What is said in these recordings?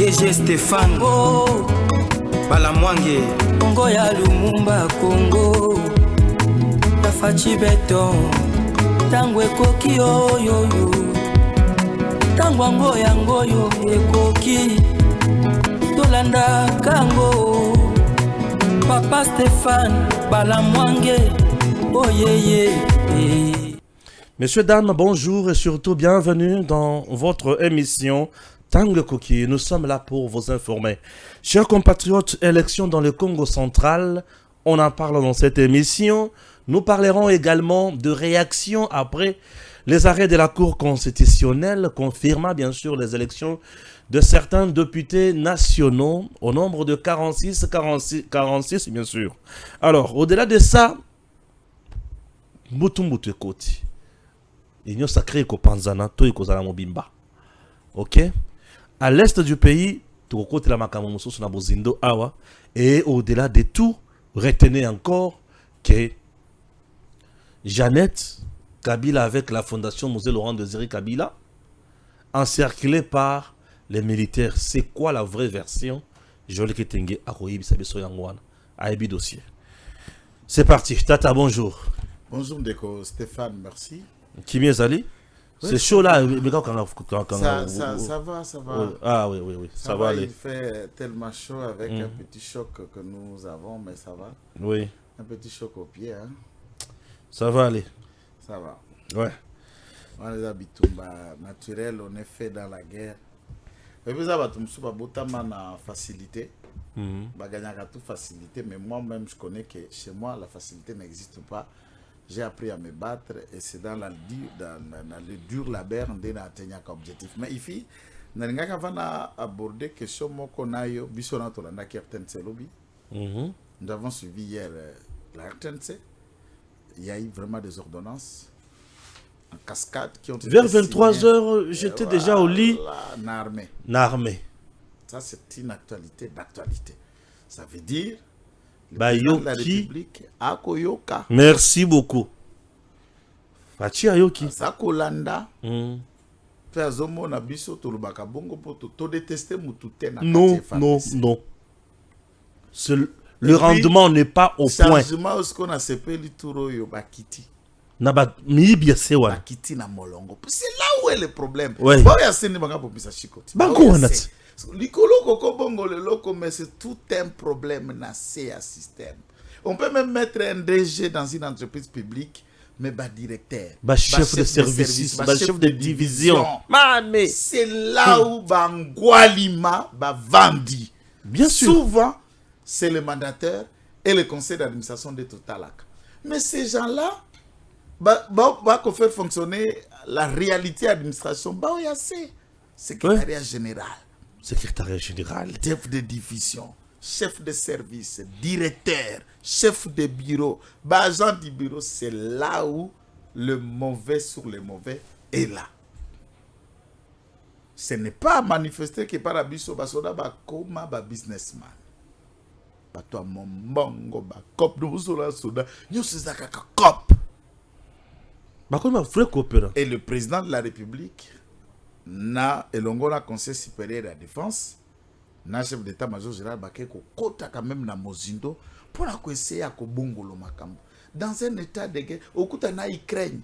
DG Stéphane Congo Balamwange Congo ya Lumumba Congo Tafachi Beton Tango ekoki oyoyo Tango ango yango yo ekoki Tolanda kango Papa Stéphane Balamwange Oh yeah. Messieurs, dames, bonjour et surtout bienvenue dans votre émission Tango Koki. Nous sommes là pour vous informer. Chers compatriotes, élections dans le Congo central, on en parle dans cette émission. Nous parlerons également de réactions après les arrêts de la Cour constitutionnelle confirmant bien sûr les élections de certains députés nationaux au nombre de 46 bien sûr. Alors, au-delà de ça, Mutumbutu Koti. Union sacrée Kopanzana, to ikozala mobimba. Ok? À l'est du pays, tout côté la makamomoso sur Bozindo Awa. Et au-delà de tout, retenez encore que Jeannette Kabila avec la fondation Mosé Laurent Désiré Kabila, encerclée par les militaires. C'est quoi la vraie version? Joli Ketenge Akoyibi Sabeso Yangwana. Aïbi dossier. C'est parti. Tata, bonjour. Bonjour Ndeko, Stéphane, merci. Kimi Ezali? C'est chaud là. Ça va. Ah oui. Ça va aller. Il fait tellement chaud avec un petit choc que nous avons, mais ça va. Oui. Un petit choc au pied. Hein. Ça va aller. Ça va. Ouais. On les habitudes naturels, on est fait dans la guerre. Et puis ça va tout na facilité. Baganyaka tout facilité, mais moi-même je connais que chez moi la facilité n'existe pas. J'ai appris à me battre et c'est dans le dur labeur qu'on a atteint comme objectif. Mais ici, nous avons abordé la question qu'on a eu Nous avons suivi hier la RTNC. Il y a eu vraiment des ordonnances en cascade qui ont été vers 23h, j'étais déjà au lit. Narmé. Ça, c'est une actualité d'actualité. Ça veut dire le président de la République a koyoka. Merci beaucoup. Fachi Ayoki. Sakolanda. Azomo na biso to lubaka bongo poto to détester mutute na Non. Le rendement n'est pas au point. Changement ce qu'on a sepeli turo yo bakiti. Na ba mibia sewa. Bakiti na molongo. C'est là où est le problème. Ouais. Bon ya seni banga popisa chikoti. Bango wanati. Likolo koko bongo le loko, mais c'est tout un problème dans ce système. On peut même mettre un DG dans une entreprise publique, mais bas directeur, chef de service, chef de division. C'est là où Bangwalima va vendi. Bien sûr. Souvent, c'est le mandataire et le conseil d'administration de Totalak. Mais ces gens-là, va faire fonctionner la réalité administration. Secrétariat général. Secrétariat général, chef de division, chef de service, directeur, chef de bureau, agent du bureau, c'est là où le mauvais sur le mauvais est là. Ce n'est pas manifesté que par abisso basoda ba koma ba businessman. Ba toi mon bongo ba cop de sola soda, nyo sezaka ka cop. Ba koma frère coopérant. Et le président de la République na elongo na conseil supérieur de la défense na chef d'état-major général bakeko kota quand même na mozindo pour essayer à kobongolo makambo dans un état de guerre okuta na Ukraine.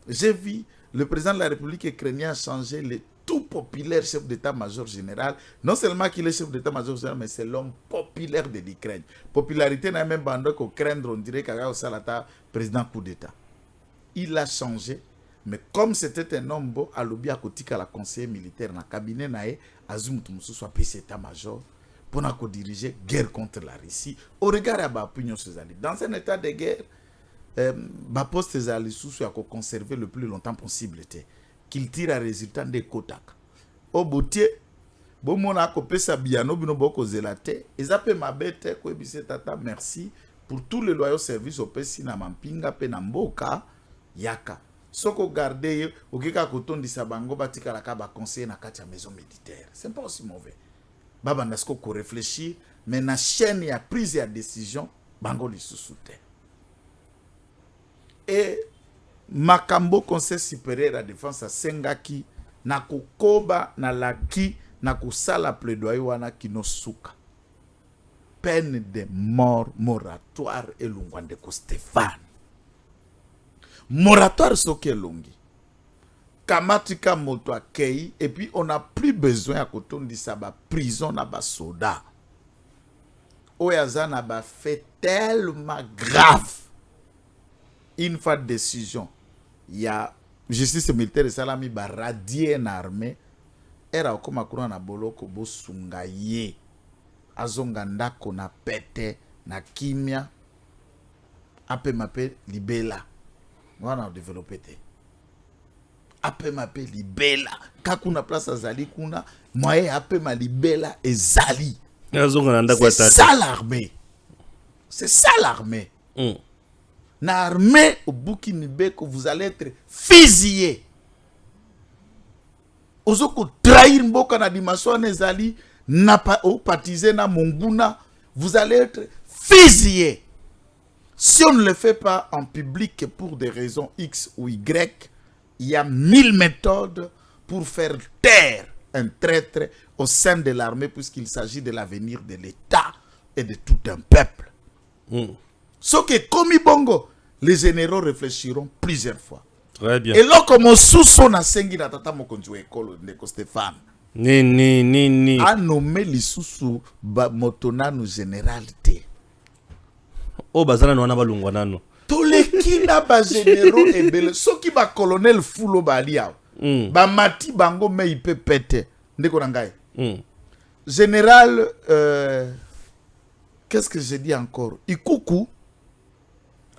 J'ai vu le président de la République ukrainien changer le tout populaire chef d'état-major général. Non seulement qu'il est chef d'état-major général, mais c'est l'homme populaire de l'Ukraine. Popularité n'a même pas qu'on craindre, on dirait qu'il y a salata président coup d'état. Il a changé. Mais comme c'était un homme beau, à l'objet à côté la conseiller militaire dans le cabinet, Azum Tumusu soit PC état-major pour diriger guerre contre la Russie. Au regard de l'opinion socialiste, dans un état de guerre, poste socialiste soit conservé le plus longtemps possible, qu'il tire à résultat des Kotak. Au boutier, bon mon a copé sa biano bino boko zelate, et ça peut m'abete ko ebise tata merci pour tous les loyaux services au pesi na mampinga pe na mboka yaka. Soko garder au kika koton di sabango batika la kaba conseiller na kati ya maison militaire. C'est pas aussi mauvais. Baba nasko ko réfléchir mais na chaîne ya prise ya décision bango li sous-soutien. Et makambo conseil supérieur à défense à Sengaki na kokoba na laki na kusala plaidoyer wana kino suka peine de mort moratoire elongwa ndeko Stéphane. Moratoire soki elongi kamatika moto akei et puis on n'a plus besoin à kotondisa ba prison na ba soda oyaza na ba fait tellement grave. Une fois de décision il y a justice militaire salami ba radier na armée era okoma kuna na boloko bosunga ye azonga ndako na pete na kimia ape mape libela wana développer te ape mape libela kakuna place azali kuna moye ape ma libela ezali azonga na ndako c'est ça l'armée, c'est ça l'armée. Na armée au Burkinabé vous allez être fusillé. Ozoko trahir mboka na dimension ezali na pa opatiser na monguna, vous allez être fusillé. Si on ne le fait pas en public pour des raisons X ou Y, il y a 1000 méthodes pour faire taire un traître au sein de l'armée puisqu'il s'agit de l'avenir de l'État et de tout un peuple. Ce que comme bongo, les généraux réfléchiront plusieurs fois. Très bien. Et là, comme on sous-son a sengi na tata mokonzi école de Stéphane. Ni. A nommé les sous motona no généralité. Oh bazana no wana balungwa nano. Toleki na ba généraux ebele soki ba colonel fulo ba liao. Ba mati bango me ipe pete. Ndeko na ngai. Général qu'est-ce que j'ai dit encore? Ikuku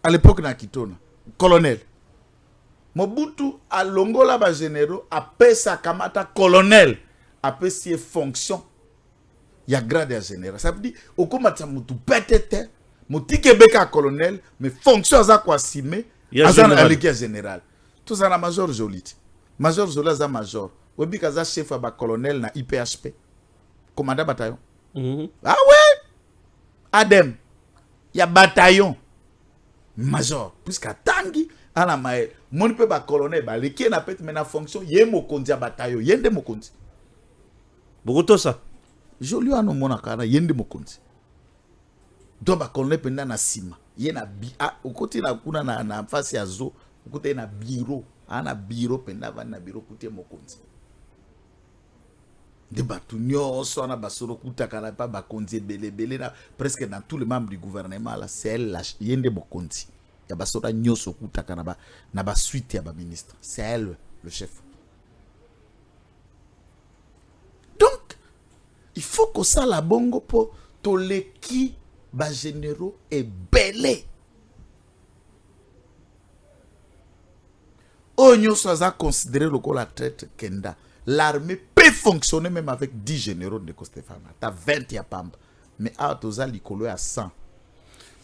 à l'époque na Kitona. Colonel. Mobutu a longola ba généraux a pesa kamata colonel a pesi fonction. Ya grade ya général. Ça veut dire okomata mutu petete mutike beka colonel mais fonction za kwa sime azana aleki général. Tout ça na major Jolite. Major Zola za major. Webi kaza chef ba colonel na IPHP. Commandant bataillon. Ah ouais. Adem. Ya bataillon. Major. Puisqu'à Tangi ala mael. Mon pe ba colonel ba leki na pete mena fonction ye mokonzi ya bataillon. Yende mokonzi. Bogoto ça. Joli ano mona kana yende mokonzi. Do ba colonel penda na sima. Ye na bi au côté na kuna na face ya zo. Au côté na bureau. Ana bureau penda va na bureau côté mokonzi. De batunyo so na basoro kuta kana pa bakonzi belebele na presque dans tous les membres du gouvernement là c'est elle yende mokonzi. Ya basora nyoso kuta kana ba na ba suite ya ba ministre. C'est elle le chef. Donc il faut que ça la bongo po toleki ba généraux et belé. Onyo soit considéré le la traite kenda. L'armée peut fonctionner même avec 10 généraux de Stéphane. T'as 20 ya pamba. Mais à toza likolo à 100.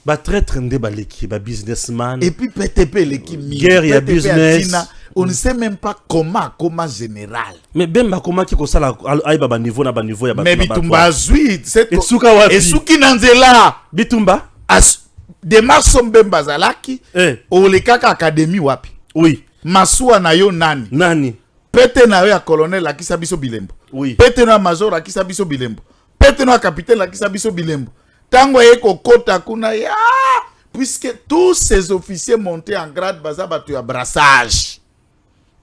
Ba traître ndé ba leki ba businessman. Et puis PTP l'équipe guerre ya business. On ne sait même pas comment général. Mais ben ba comment ki ko sala ay ba niveau na ba niveau ya ba. Mais bitumba zui c'est Esuka wapi. Esuki nanzela. Bitumba Démarche sombemba zalaki. Olekaka académie wapi. Oui. Masua na yo nani. Nani. Pete na yo ya colonel akisa biso bilembo. Oui. Pete na major akisa biso bilembo. Pete na capitaine akisa biso bilembo. Tango eko kota kuna ya puisque tous ces officiers montés en grade baza batu ya brassage.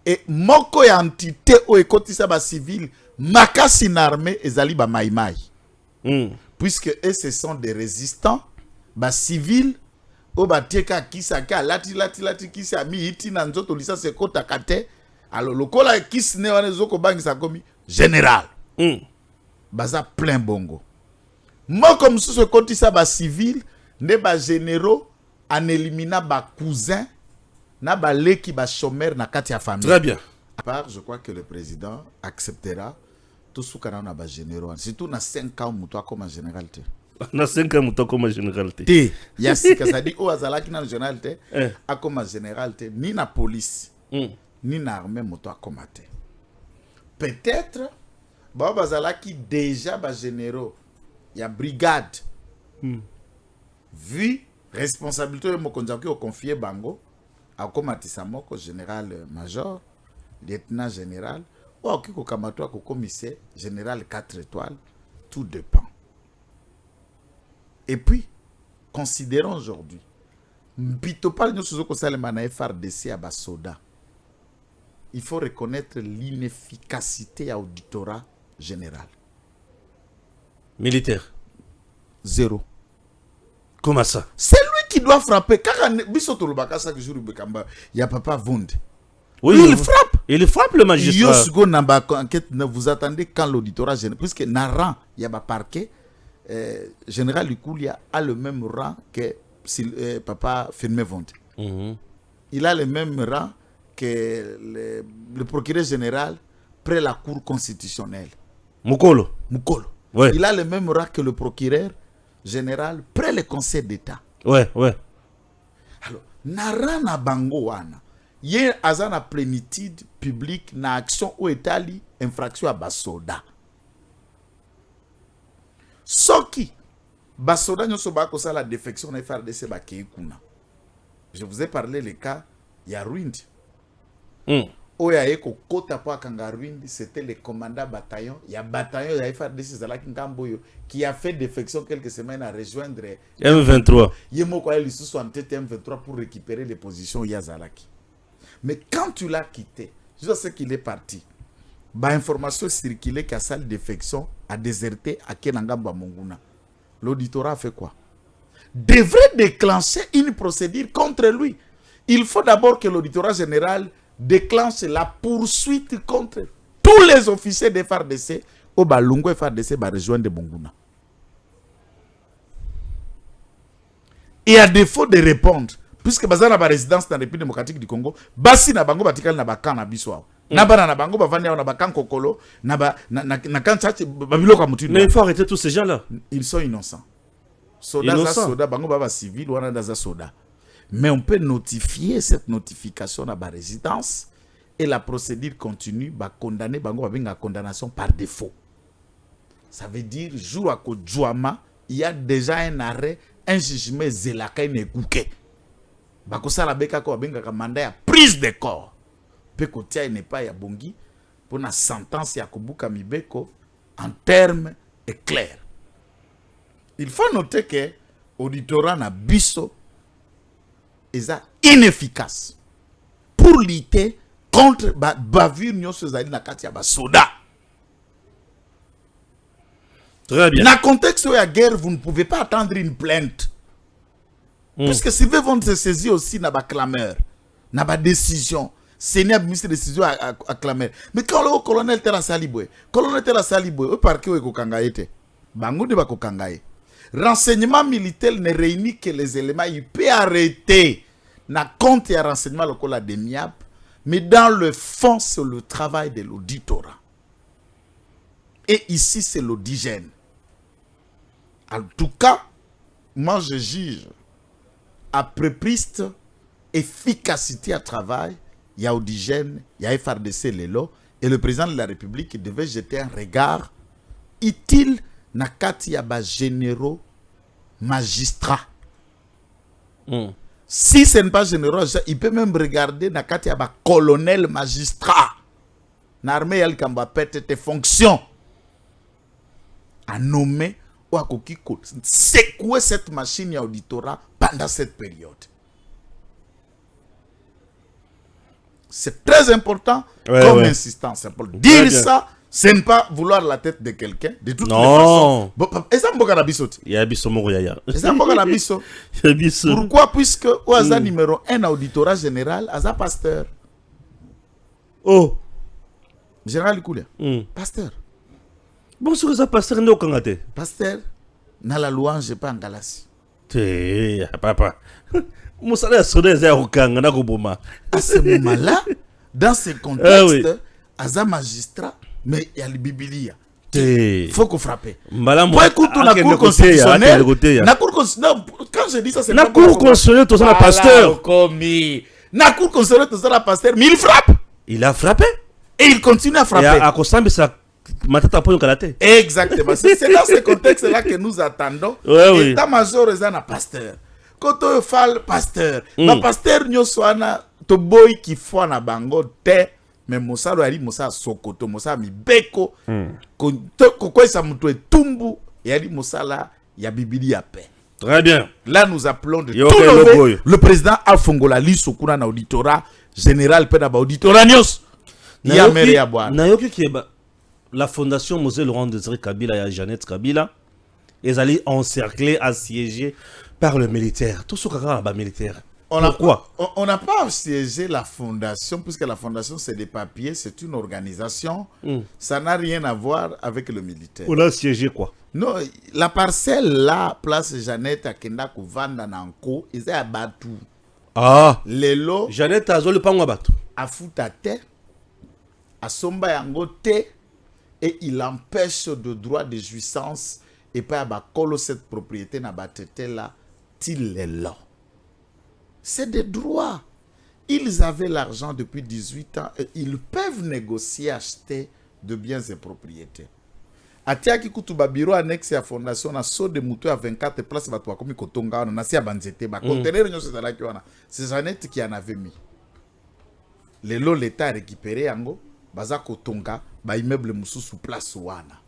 Et moko ya entité o ekotisa ba civil makasi na armée ezali ba maimai. Puisque eux ce sont des résistants ba civil o batieka kisaka lati kisa mi iti na nzoto lisa se kota kate. Alors lokola kisne wane zoko bangi sa komi général. Baza plein bongo. Moi comme ce côté ça ba civil ne ba généraux en élimina ba cousin na ba leki ba chômeur na kati ya famille. Très bien. À part je crois que le président acceptera tout ce qu'on a ba généraux surtout na 5 ans muto comme généralité. Na 5 ans muto comme généralité. Té ya sika ça dit o azalaki na généralité a comme généralité ni na police ni na armée muto akomate. Peut-être ba bazalaki déjà ba généraux il y a brigade. Vu responsabilité de mokonzi qui confié bango a komatisa moko général major lieutenant général okoki kokamata ko commissaire général 4 étoiles, tout dépend. Et puis considérons aujourd'hui Mpitopal nous sommes salema na FARDC à basoda. Il faut reconnaître l'inefficacité à auditorat général. Militaire. Zéro. Comment ça? C'est lui qui doit frapper. Car il y a Papa Vonde. Oui, il frappe. Il frappe le magistrat. Vous attendez quand l'auditorat général, puisque Naran, il y a un parquet, général Likoulia a le même rang que Papa Firmé Vonde. Il a le même rang que le procureur général près la Cour constitutionnelle. Mukolo. Ouais. Il a le même rang que le procureur général près le Conseil d'État. Ouais. Alors, Naran na bango wana. Yé azana plénitude publique na action ou étali infraction à basoda. Soki basoda nyoso ba kosa la défection na FARDC ba keikuna. Je vous ai parlé le cas ya Rwindi. Oya eko kota po akanga Rwindi, c'était le commandant bataillon, ya bataillon ya FARDC Zalaki Nkamboyo qui a fait défection quelques semaines à rejoindre M23. Yemo kwa li sous en tête M23 pour récupérer les positions ya Zalaki. Mais quand tu l'as quitté, je sais qu'il est parti. Bah information circulée qu'à salle défection a déserté à Kenangamba Monguna. L'auditorat a fait quoi? Devrait déclencher une procédure contre lui. Il faut d'abord que l'auditorat général déclenche la poursuite contre tous les officiers de FARDC au Balungo FARDC va rejoindre Monguna. Et à défaut de répondre, puisque bazana ba résidence dans la République démocratique du Congo, basi na bango batikali na bakan na biswa. Na bana na bango bavandi na bakan kokolo, na kan chachi babiloko mutino. Mais il faut arrêter tous ces gens-là. Ils sont innocents. Soda bango baba civil wana daza soda. Mais on peut notifier cette notification à la résidence et la procédure continue va condamner bango ba benga condamnation par défaut. Ça veut dire jour à Kodjouama, il y a déjà un arrêt, un jugement zelaka nekouké. Bakosala beka ko benga ka mandat ya prise de corps. Pe kotia n'est pas ya bongi pour la sentence ya kobuka mibeko en termes clairs. Il faut noter que auditorat na biso est inefficace pour lutter contre bavure nyonso zali na kati ya basoda. Très bien. Dans le contexte où il y a guerre, vous ne pouvez pas attendre une plainte. Puisque si vous vont se saisir aussi dans la clameur, dans la décision, c'est une décision à clameur. Mais quand le colonel Terra Salibwe, au parquet où il y a bango de bakokangaye. Renseignement militaire ne réunit que les éléments, il peut arrêter. Na compte et renseignement local à demiab, mais dans le fond, c'est le travail de l'auditorat. Et ici, c'est l'audigène. En tout cas, moi je juge après piste efficacité à travail, il y a audigène, il y a FARDC Lelo, et le président de la République devait jeter un regard utile na kati ya ba généraux magistrats. Si ce n'est pas généraux, il peut même regarder na kati ya ba colonel magistrat. L'armée elle kamba pète tes fonctions. A nommer ou à kokiko. C'est quoi cette machine ya auditorat pendant cette période? C'est très important comme insistance. Pour dire ça, c'est ne pas vouloir la tête de quelqu'un. De toutes les façons. Pourquoi? Puisque au hasard numéro 1 auditorat général, Aza pasteur. Oh. Général Koulia. Pasteur. Bon, ce que ça pasteur n'est aucun gâté. Pasteur, na la louange pas en galassi. Papa. Moussa a sonné à Okanga, na Goboma. À ce moment-là, dans ce contexte, Aza magistrat, mais il y a le Biblia. Il faut qu'on frappe. Pour écouter la cour constitutionnelle. Quand je dis ça, c'est la cour constitutionnelle, tout ça, la pasteur. La cour constitutionnelle, tout ça, la pasteur, mais il frappe. Il a frappé. Et il continue à frapper. Et à Kossambe, ça. Exactement. C'est dans ce contexte-là que nous attendons. État-major est un pasteur. Quand on fait pasteur, le pasteur n'y a to boy qui fait na bango te mais mosalo ali mosala sokoto mosala mibeko ko ça muto etumbu yali mosala ya bibili ya paix. Très bien. Là nous appelons de Yo, tout okay, le président Alfongola Liso kuna na auditorat général pe na ba auditorat nyos ya mere ya bwana. Nayoki kieba la fondation Mosé Laurent Désiré Kabila et Jeannette Kabila, ils allaient encercler, assiégés par le militaire. Tout ce qu'on a militaire. Pourquoi? On n'a pas assiégé la fondation, puisque la fondation c'est des papiers, c'est une organisation. Ça n'a rien à voir avec le militaire. On a assiégé quoi? Non, la parcelle là, place Jeannette à Kenda Vanda Nanko, ils ont abattu. Ah! Lelo, Jeannette a zolu pangwa batu. a foutate, a somba yangote, et il empêche de droit de jouissance et pas à colo cette propriété n'a batté là, til est là. C'est des droits. Ils avaient l'argent depuis 18 ans et ils peuvent négocier, acheter de biens et propriétés. Atiaki kutuba bureau annexe à fondation na so de moutou à 24 places batwa comme kotonga na si abanzete ba conteneur nyoso za laki wana. C'est Jeannette qui en avait mis. Les lots l'état a récupéré yango baza kotonga ba immeuble mususu place wana.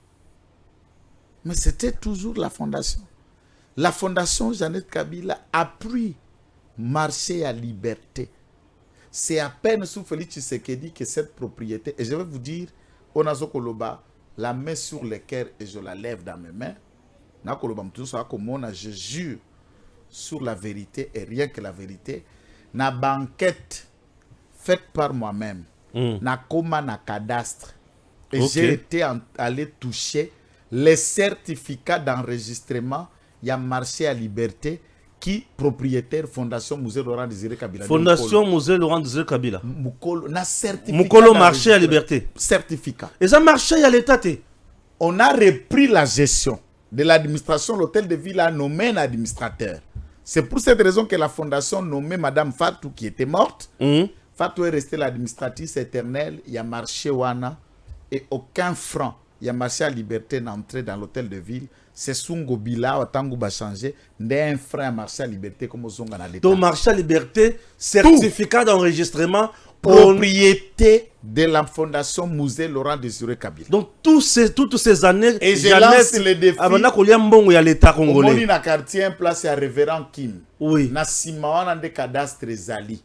Mais c'était toujours la fondation. La fondation Jeannette Kabila a pris marché à liberté. C'est à peine sous Félix Tshisekedi que cette propriété, et je vais vous dire, on a Zokoloba, la main sur le cœur et je la lève dans mes mains. Je jure sur la vérité et rien que la vérité. Na banquette faite par moi-même, na coma na cadastre. Et j'ai été allé toucher les certificats d'enregistrement. Il y a marché à liberté. Qui propriétaire Fondation Musée Laurent Désiré Kabila. Fondation Musée Laurent Désiré Kabila. Mukolo na certificat. Mukolo marché à liberté. Certificat. Et ça marché à l'état. On a repris la gestion de l'administration. L'hôtel de ville a nommé un administrateur. C'est pour cette raison que la fondation nommée Madame Fatou qui était morte. Fatou est restée l'administratrice éternelle. Il y a marché Wana et aucun franc. Il y a marché à liberté d'entrer dans l'hôtel de ville. C'est Sungo Bila, Otango va changer. D'un frein marché à liberté comme aux à l'État. Donc, marché à liberté, certificat d'enregistrement, propriété de la fondation Musée Laurent Désiré Kabila. Donc, toutes ces années, et je lance le défi. Avant qu'il y a l'État congolais. On a un quartier, un place à Révérend Kim. Oui. Na Simawana de cadastre Zali.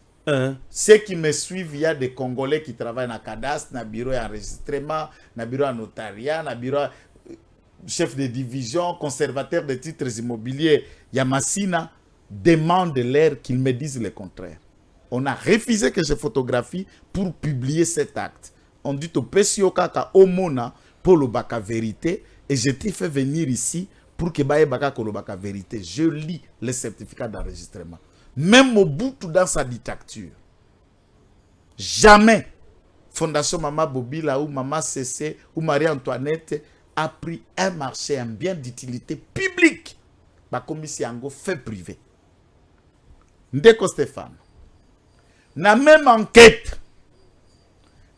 Ceux qui me suivent, il y a des Congolais qui travaillent dans le cadastre, dans le bureau d'enregistrement, dans le bureau de notariat, dans le bureau chef de division, conservateur de titres immobiliers, Yamassina, demande l'air qu'ils me disent le contraire. On a refusé que je photographie pour publier cet acte. On dit au Pesiokaka Omona pour le baka vérité et je t'ai fait venir ici pour que Baye Baka le baka vérité. Je lis les certificats d'enregistrement. Même Mobutu dans sa dictature. Jamais Fondation Mama Bobila ou Mama CC ou Marie-Antoinette a pris un marché, un bien d'utilité publique. Ba commission fait privé. Ndeko Stéphane. Na même enquête.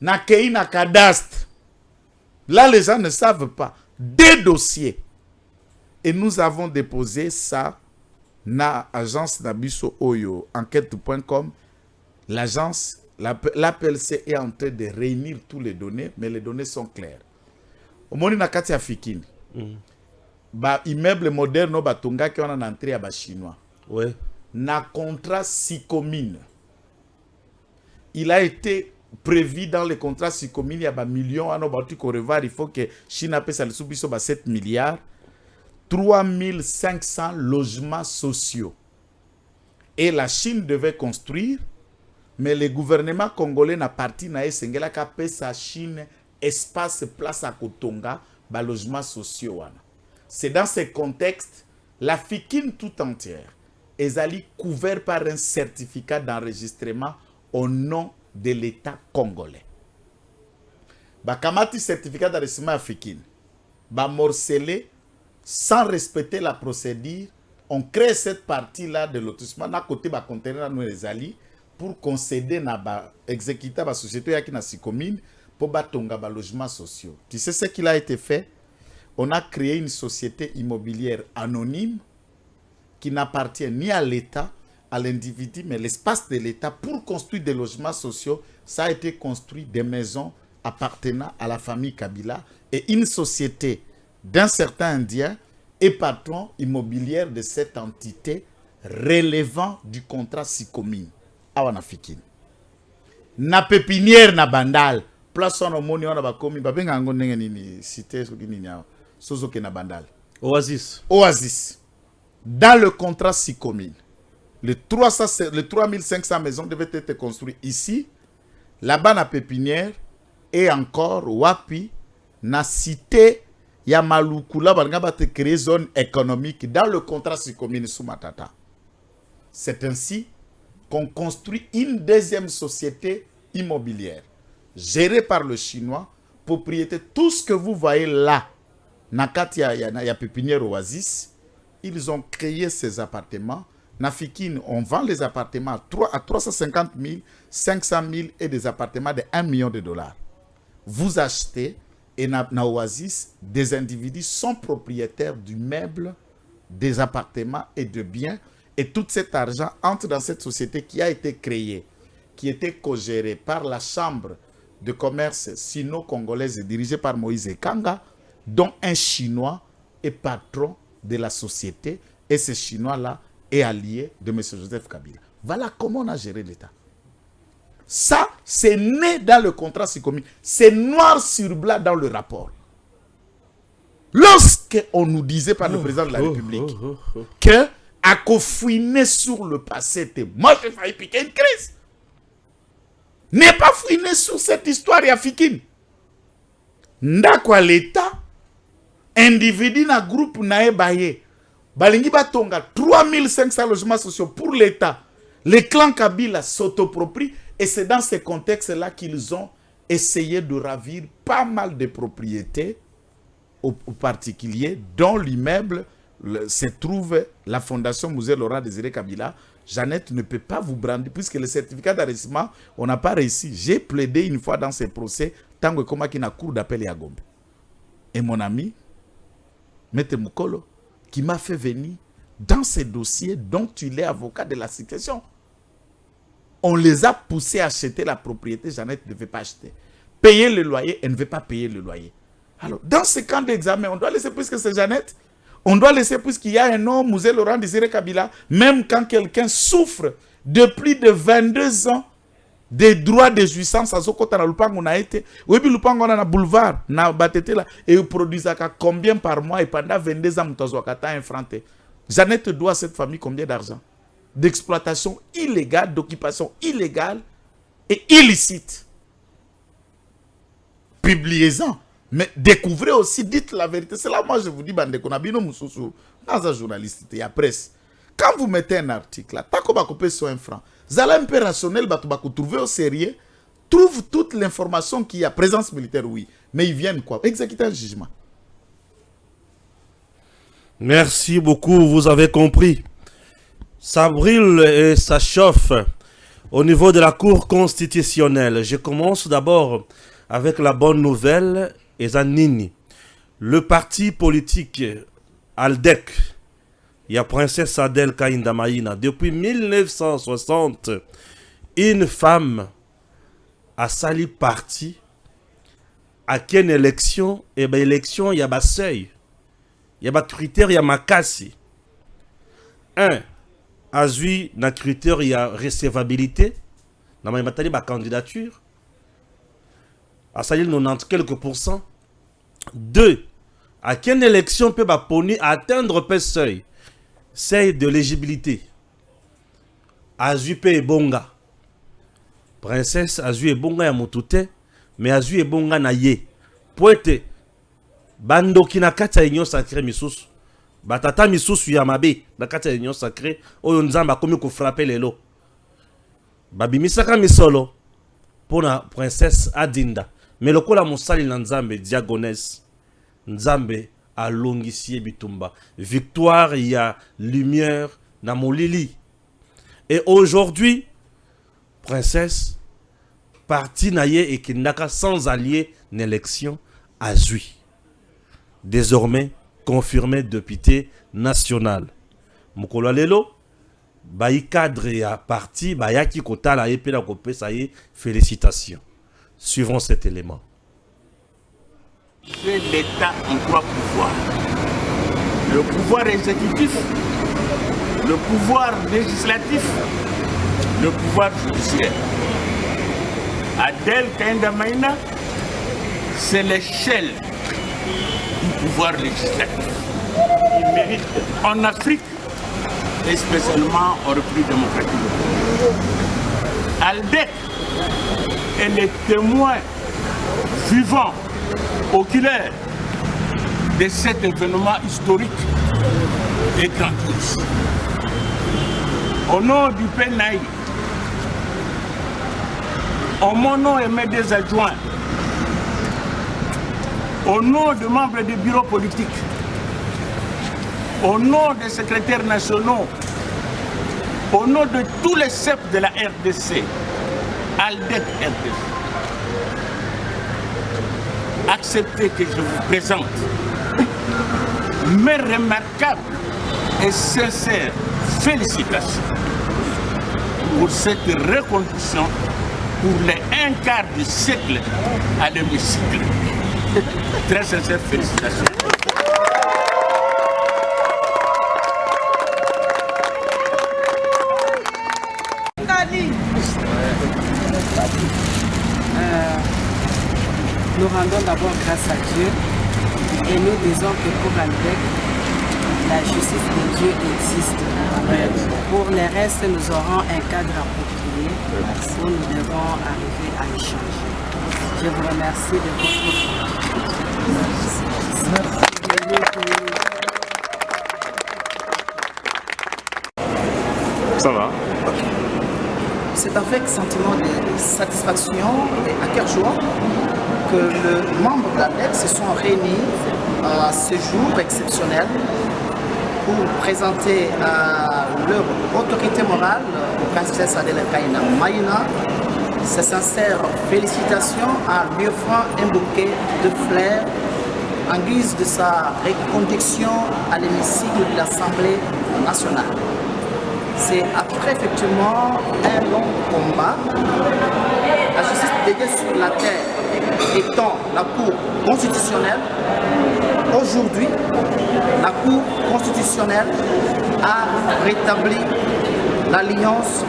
Na kei na cadastre. Là, les gens ne savent pas. Des dossiers. Et nous avons déposé ça na agence Nabiso Oyo, enquête.com. L'agence, l'APLC est en train de réunir toutes les données, mais les données sont claires. Au moment où on a Fikini, ba immeuble moderne ba tonga qui on a entré à ba chinois. Ouais. Na contrat 6 communes. Il a été prévu dans le contrat 6 communes, il y a ba millions à nos bâtis qu'on revoir, il faut que Chine appelle ça le sous-biso ba 7 milliards. 3500 logements sociaux. Et la Chine devait construire, mais le gouvernement congolais n'a parti na esengela ka pesa Chine espace place à Kotonga, ba logements sociaux. C'est dans ce contexte, la Fikine tout entière est allée couverte par un certificat d'enregistrement au nom de l'État congolais. Ba kamati certificat d'enregistrement à Fikine, ba morcelé sans respecter la procédure, on crée cette partie-là de lotissement. D'un côté, on contenir nous les alliés pour concéder na exécuter la société qui na si commune pour batonga ba logements sociaux. Tu sais ce qu'il a été fait? On a créé une société immobilière anonyme qui n'appartient ni à l'État à l'individu, mais l'espace de l'État pour construire des logements sociaux, ça a été construit des maisons appartenant à la famille Kabila et une société d'un certain Indien est patron immobilière de cette entité relevant du contrat Sikomine. Awana Fikine. Na pépinière na bandal. Place on omoni wana bakomi babenga ngo ndenge nini cité nini ya sozoke na bandal. Oasis. Oasis. Dans le contrat Sikomine, les 3500 maisons devaient être construites ici, là-bas na pépinière et encore wapi na cité ya Malukula banga ba te créer zone économique dans le contrat Sikomine sous Matata. C'est ainsi qu'on construit une deuxième société immobilière gérée par le Chinois, propriété. Tout ce que vous voyez là, Nakati ya pépinière Oasis, ils ont créé ces appartements. Nafikine, on vend les appartements à 350 000, 500 000 et des appartements de 1 million de dollars. Vous achetez et na Oasis, des individus sont propriétaires du meuble, des appartements et de biens. Et tout cet argent entre dans cette société qui a été créée, qui était co-gérée par la Chambre de commerce sino-congolaise dirigée par Moïse Kanga, dont un Chinois est patron de la société. Et ce Chinois-là est allié de M. Joseph Kabila. Voilà comment on a géré l'État. Ça, c'est né dans le contrat Sikomine. C'est noir sur blanc dans le rapport. Lorsqu'on nous disait par le président de la République que à fouiner sur le passé, moi j'ai failli piquer une crise. N'est pas fouiner sur cette histoire africaine. Ndakwa l'État, individu na groupe na ebaye, balingi batonga 3500 logements sociaux pour l'État. Les clans Kabila s'autoproprient et c'est dans ce contexte-là qu'ils ont essayé de ravir pas mal de propriétés aux particuliers, dont l'immeuble se trouve la fondation Musée Laurent Désiré Kabila. Jeannette ne peut pas vous brandir puisque le certificat d'enregistrement, on n'a pas réussi. J'ai plaidé une fois dans ces procès, tant que comme qui n'a cour d'appel à Gombe. Et mon ami, Maître Mukolo, qui m'a fait venir dans ces dossiers dont il est avocat de la succession. On les a poussés à acheter la propriété, Jeannette ne veut pas acheter. Payer le loyer, elle ne veut pas payer le loyer. Alors, dans ce camp d'examen, on doit laisser, puisque c'est Jeannette, on doit laisser, puisqu'il y a un homme, Musée Laurent Désiré Kabila, même quand quelqu'un souffre de plus de 22 ans des droits de jouissance à Zokota na Lupango na été, oui, Lupango na boulevard, na batete là, et il produit combien par mois et pendant 22 ans, Moutazouakata infranté. Jeannette doit à cette famille combien d'argent? D'exploitation illégale, d'occupation illégale et illicite. Publiez-en. Mais découvrez aussi, dites la vérité. C'est là, moi, je vous dis, bande konabino mususu, dans un journaliste, il y a presse. Quand vous mettez un article, là, tant qu'on va couper sur un franc, vous allez un peu rationnel, vous trouver au sérieux, trouve toute l'information qu'il y a, présence militaire, oui. Mais ils viennent quoi? Exécuter un jugement. Merci beaucoup, vous avez compris. Ça brûle et ça chauffe au niveau de la Cour constitutionnelle. Je commence d'abord avec la bonne nouvelle. Ezanini, le parti politique Aldec, il y a Princesse Adèle Kainda Maïna. Depuis 1960, une femme a sali parti à quelle élection? Et bien, élection, il y a un seuil, il y a un critère, il y a un cassi. Un, à lui, dans critère, il y a recevabilité, dans ma candidature. À salir 90 quelques pourcents. 2. À quelle élection peut atteindre le seuil? Seuil de l'éligibilité. Azu et bonga. Princesse Azu et bonga ya motute, mais Azu et bonga na ye. Poete. Bando ki na kata union sacrée misusu. Batata misusu ya mabe na kata union sacrée oyo nzamba komi ko frapper lelo. Babimisaka misolo pour la princesse Adinda. Mais le kola mosali na nzambe diagonesse nzambe alongisie bitumba. Victoire, il y a lumière na molili. Et aujourd'hui, princesse parti naye et kinaka sans allié n'élection à Zui. Désormais confirmé député national. Mukolo lelo bayi cadre ya parti bayaki kotala ye pe na kopesa ye félicitations. Suivons cet élément. C'est l'État en trois pouvoirs. Le pouvoir exécutif, le pouvoir législatif, le pouvoir judiciaire. Adel Kaindamaina, c'est l'échelle du pouvoir législatif. Il mérite en Afrique et spécialement en République démocratique. Aldec est le témoin vivant, oculaire de cet événement historique et grandiose. Au nom du PNAI, en mon nom et mes deux adjoints, au nom des membres du bureau politique, au nom des secrétaires nationaux, au nom de tous les chefs de la RDC, Aldec RDC, acceptez que je vous présente mes remarquables et sincères félicitations pour cette reconduction pour les un quart du siècle à l'hémicycle. Très sincères félicitations. Nous rendons d'abord grâce à Dieu et nous disons que pour Aldec, la justice de Dieu existe. Pour les restes, nous aurons un cadre approprié où nous devons arriver à échanger. Je vous remercie de votre Ça va. C'est avec sentiment de satisfaction et à cœur joie que les membres de l'ADEC se sont réunis à ce jour exceptionnel pour présenter leur autorité morale au princesse Adèle Kaindamaina ses sincères félicitations en lui offrant un bouquet de fleurs en guise de sa reconduction à l'hémicycle de l'Assemblée nationale. C'est après effectivement un long combat, la justice dédiée sur la terre étant la Cour constitutionnelle. Aujourd'hui, la Cour constitutionnelle a rétabli l'alliance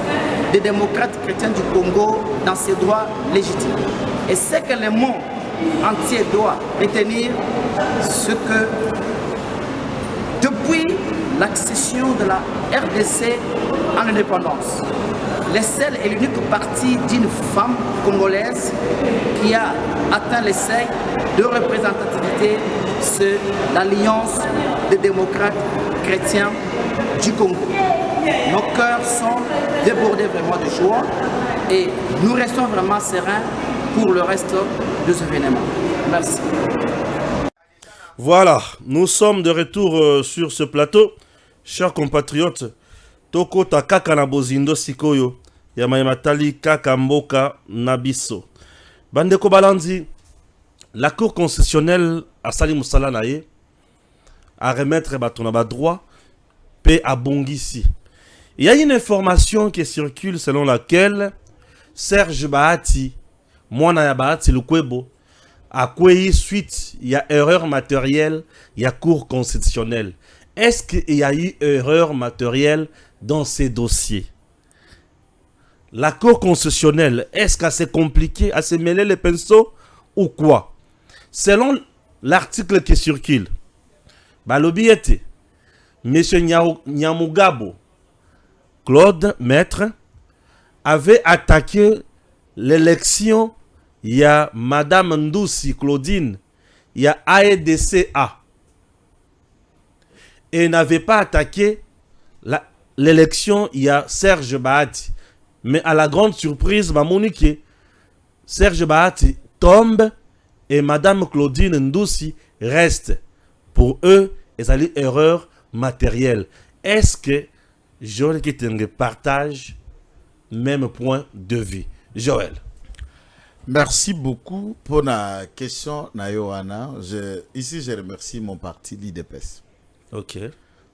des démocrates chrétiens du Congo dans ses droits légitimes. Et c'est que le monde entier doit retenir ce que depuis l'accession de la RDC en indépendance, le seul et l'unique parti d'une femme congolaise qui a atteint le seuil de représentativité, c'est l'Alliance des démocrates chrétiens du Congo. Nos cœurs sont débordés vraiment de joie et nous restons vraiment sereins pour le reste des événements. Merci. Voilà, nous sommes de retour sur ce plateau. Chers compatriotes, Toko Takaka na bozindo sikoyo, Yamayamatali Kaka Mboka Nabiso. Bandeko Balandi, la Cour constitutionnelle a sali Moussala Naye, à remettre Batonaba droit, paix à Bongisi. Il y a une information qui circule selon laquelle Serge Bahati, Mwana Bahati Lukwebo, a quoi suite, il y a erreur matérielle, il y a Cour constitutionnelle. Est-ce qu'il y a eu erreur matérielle dans ces dossiers? La Cour constitutionnelle, est-ce qu'elle s'est compliquée à se mêler les pinceaux ou quoi? Selon l'article qui circule, Balobiete, M. Nyamugabo, Claude Maître, avait attaqué l'élection. Il y a Madame Ndousi Claudine, il y a AEDCA. Et n'avait pas attaqué l'élection, il y a Serge Bahati. Mais à la grande surprise, Mamonique, Serge Bahati tombe et Madame Claudine Ndousi reste. Pour eux, ils ont une erreur matérielle. Est-ce que Joël Kitenge partage même point de vue? Joël. Merci beaucoup pour la question, Nayoana. Ici, je remercie mon parti, l'IDPS. Ok.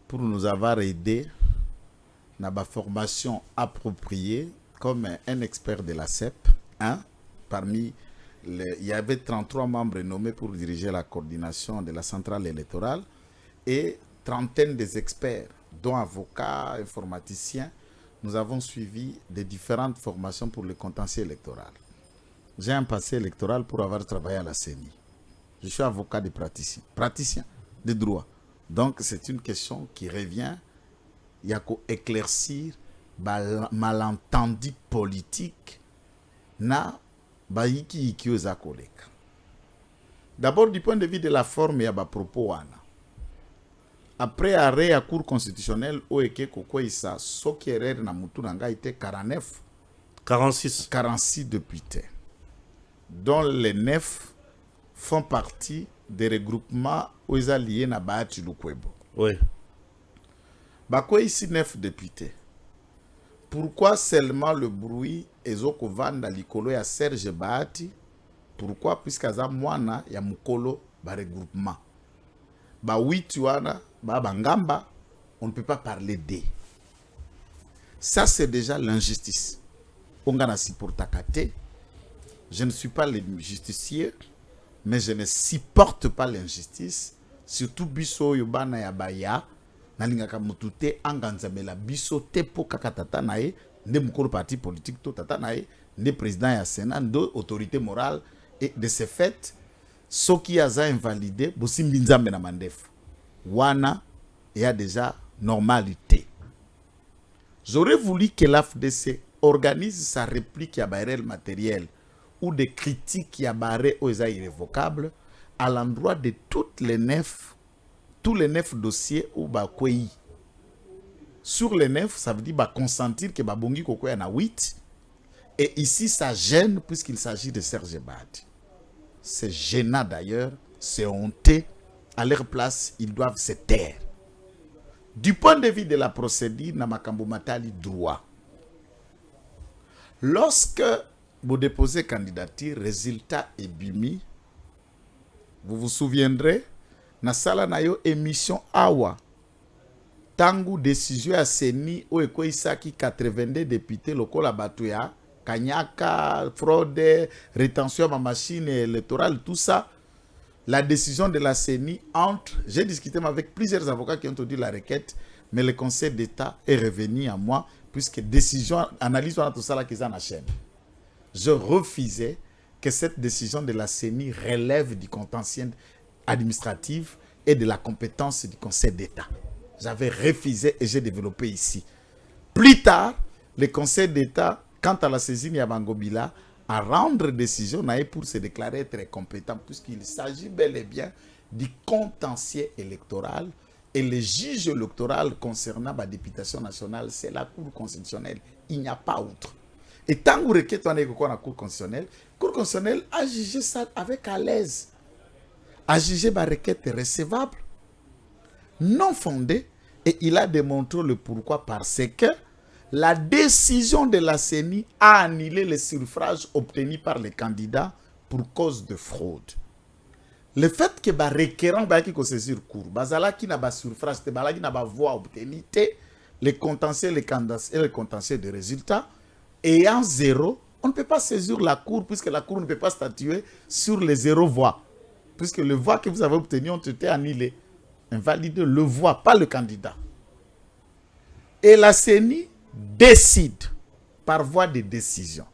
Pour nous avoir aidés na ba formation appropriée comme un expert de la CEP. Hein? Il y avait 33 membres nommés pour diriger la coordination de la centrale électorale et trentaine des experts, dont avocats, informaticiens. Nous avons suivi des différentes formations pour le contentieux électoral. J'ai un passé électoral pour avoir travaillé à la CENI. Je suis avocat de praticien de droit. Donc c'est une question qui revient. Il y a qu'à éclaircir malentendu politique na baiki ikioza koleka. D'abord du point de vue de la forme, il y a des propos. Après arrêt à cour constitutionnelle, oeke kokwesa soki erreur na mutu nanga était 46 députés, dont les 9 font partie des regroupements où ils sont liés na Bahati Lukwebo. Oui. Bakwe ici 9 députés. Pourquoi seulement le bruit ezoko vanda likolo ya Serge Bahati? Pourquoi? Puisqu'aza mwana ya mukolo ba regroupement. Ba 8 wana ba bangamba, on ne peut pas parler d'eux. Ça c'est déjà l'injustice. Ongana supportakate. Je ne suis pas le justicier, mais je ne supporte pas l'injustice. Surtout biso yobana ya baya. Nalingaka mutute anganzamela biso tepo kakatata nae ne mukolo parti politique to tata nae ne président ya Sénat de autorité morale et de ce fait soki aza invalidé bosimbi nzambe na mandefu wana ya déjà normalité. J'aurais voulu que l'AFDC organise sa réplique à barrel matériel ou des critiques à barré aux irrévocables à l'endroit de tous les 9 dossiers ou bakwei. Sur les 9, ça veut dire consentir que babongi koko y en a 8. Et ici, ça gêne puisqu'il s'agit de Serge Bahati. C'est gênant d'ailleurs, c'est honteux. À leur place, ils doivent se taire. Du point de vue de la procédure, na makambo matali droit. Lorsque vous déposez candidature, résultat est bimi, vous vous souviendrez, na sala na yo émission awa tangu décision ya CENI o ekoisaki 82 députés lokola batuya kanyaka fraude rétention ma machine électorale tout ça. La décision de la CENI entre, j'ai discuté avec plusieurs avocats qui ont entendu la requête, mais le Conseil d'État est revenu à moi puisque décision analyse tout ça là qu'ils en chaîne. Je refusais que cette décision de la CENI relève du contentieux administrative et de la compétence du Conseil d'État. J'avais refusé et j'ai développé ici. Plus tard, le Conseil d'État, quant à la saisine Yabangobila, a rendre décision pour se déclarer très compétent puisqu'il s'agit bel et bien du contentieux électoral et le juge électoral concernant la députation nationale, c'est la Cour constitutionnelle. Il n'y a pas autre. Et tant que requête on est la Cour constitutionnelle a jugé ça avec à l'aise. A jugé ma requête recevable, non fondée, et il a démontré le pourquoi parce que la décision de la CENI a annulé les suffrages obtenus par les candidats pour cause de fraude. Le fait que les requérants qui saisir cour, qui n'a pas suffrage, qui n'a pas voix obtenue, les contentieux et les contentieux de résultats, ayant zéro, on ne peut pas saisir la cour puisque la cour ne peut pas statuer sur les 0 voix. Puisque les voix que vous avez obtenues ont été annulées. Invalidées, le voix, pas le candidat. Et la CENI décide par voie de décision.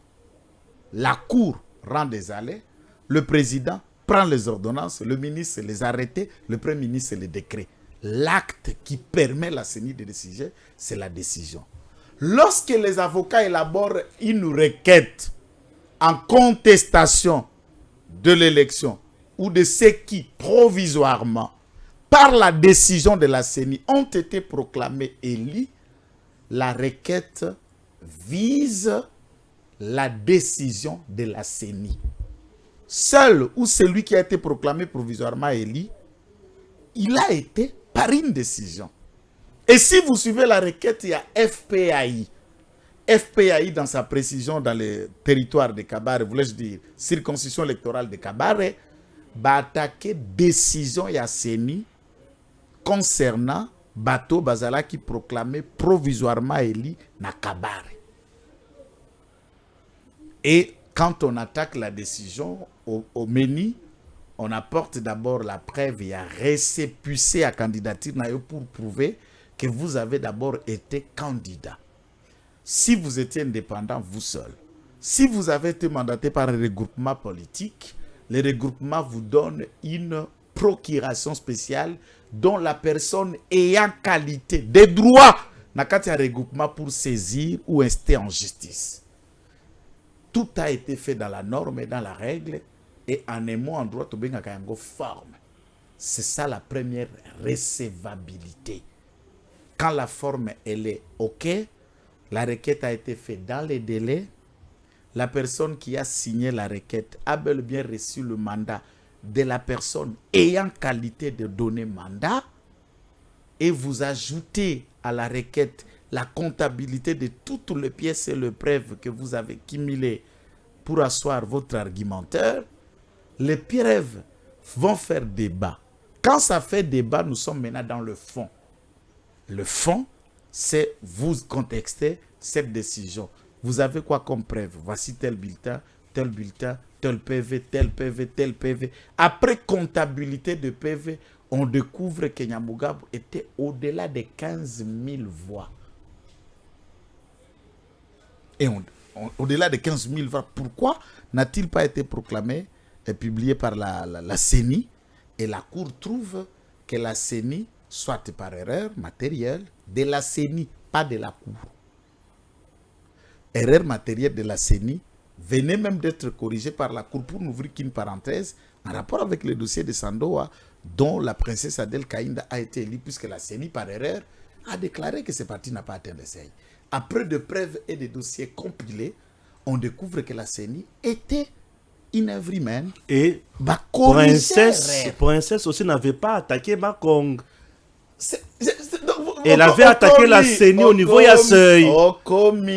La Cour rend des allées, le président prend les ordonnances, le ministre les arrêtés, le premier ministre les décrets. L'acte qui permet la CENI de décider, c'est la décision. Lorsque les avocats élaborent une requête en contestation de l'élection, ou de ceux qui, provisoirement, par la décision de la CENI, ont été proclamés élus, la requête vise la décision de la CENI. Seul ou celui qui a été proclamé provisoirement élu, il a été par une décision. Et si vous suivez la requête, il y a FPAI. FPAI, dans sa précision dans le territoire de Kabare, voulais-je dire, circonscription électorale de Kabare, va attaquer décision ya CENI concernant bateau bazala qui proclamait provisoirement Eli na Kabare. Et quand on attaque la décision au MENI, on apporte d'abord la preuve et à récépusser à candidature pour prouver que vous avez d'abord été candidat. Si vous étiez indépendant, vous seul. Si vous avez été mandaté par un regroupement politique, le regroupement vous donne une procuration spéciale dont la personne ayant qualité des droits n'a qu'à un regroupement pour saisir ou rester en justice. Tout a été fait dans la norme et dans la règle et en un mot en droit, tu as une forme. C'est ça la première recevabilité. Quand la forme elle est OK, la requête a été faite dans les délais, la personne qui a signé la requête a bel et bien reçu le mandat de la personne ayant qualité de donner mandat et vous ajoutez à la requête la comptabilité de toutes les pièces et les preuves que vous avez cumulées pour asseoir votre argumentaire. Les preuves vont faire débat. Quand ça fait débat, nous sommes maintenant dans le fond. Le fond, c'est vous contexter cette décision. Vous avez quoi comme preuve? Voici tel bulletin, tel PV, tel PV, tel PV. Après comptabilité de PV, on découvre que Nyamugabo était au-delà de 15 000 voix. Et au-delà de 15 000 voix, pourquoi n'a-t-il pas été proclamé et publié par la CENI? Et la Cour trouve que la CENI, soit par erreur matérielle, de la CENI, pas de la Cour. Erreur matérielle de la CENI venait même d'être corrigée par la Cour pour n'ouvrir qu'une parenthèse en rapport avec le dossier de Sandoa dont la princesse Adel Kaïnda a été élue puisque la CENI par erreur a déclaré que ce parti n'a pas atteint les seuils. Après de preuves et de dossiers compilés, on découvre que la CENI était une œuvre humaine. Et Princesse aussi n'avait pas attaqué Makong. Elle avait attaqué la CENI au niveau de seuil.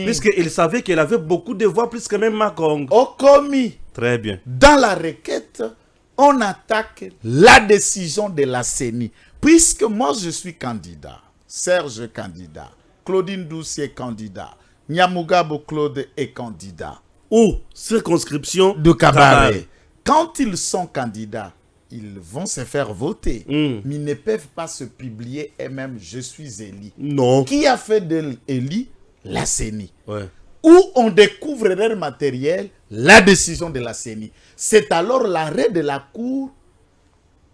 Puisqu'il savait qu'elle avait beaucoup de voix plus que même Makong. Très bien. Dans la requête, on attaque la décision de la CENI. Puisque moi je suis candidat, Serge candidat, Claudine Douce est candidat, Nyamugabo Claude est candidat. Ou circonscription de Kabare. Quand ils sont candidats, ils vont se faire voter. Mais ils ne peuvent pas se publier eux-mêmes. Je suis élu. Non. Qui a fait de l'élu? La CENI. Ouais. Où on découvre leur matériel, la décision de la CENI. C'est alors l'arrêt de la Cour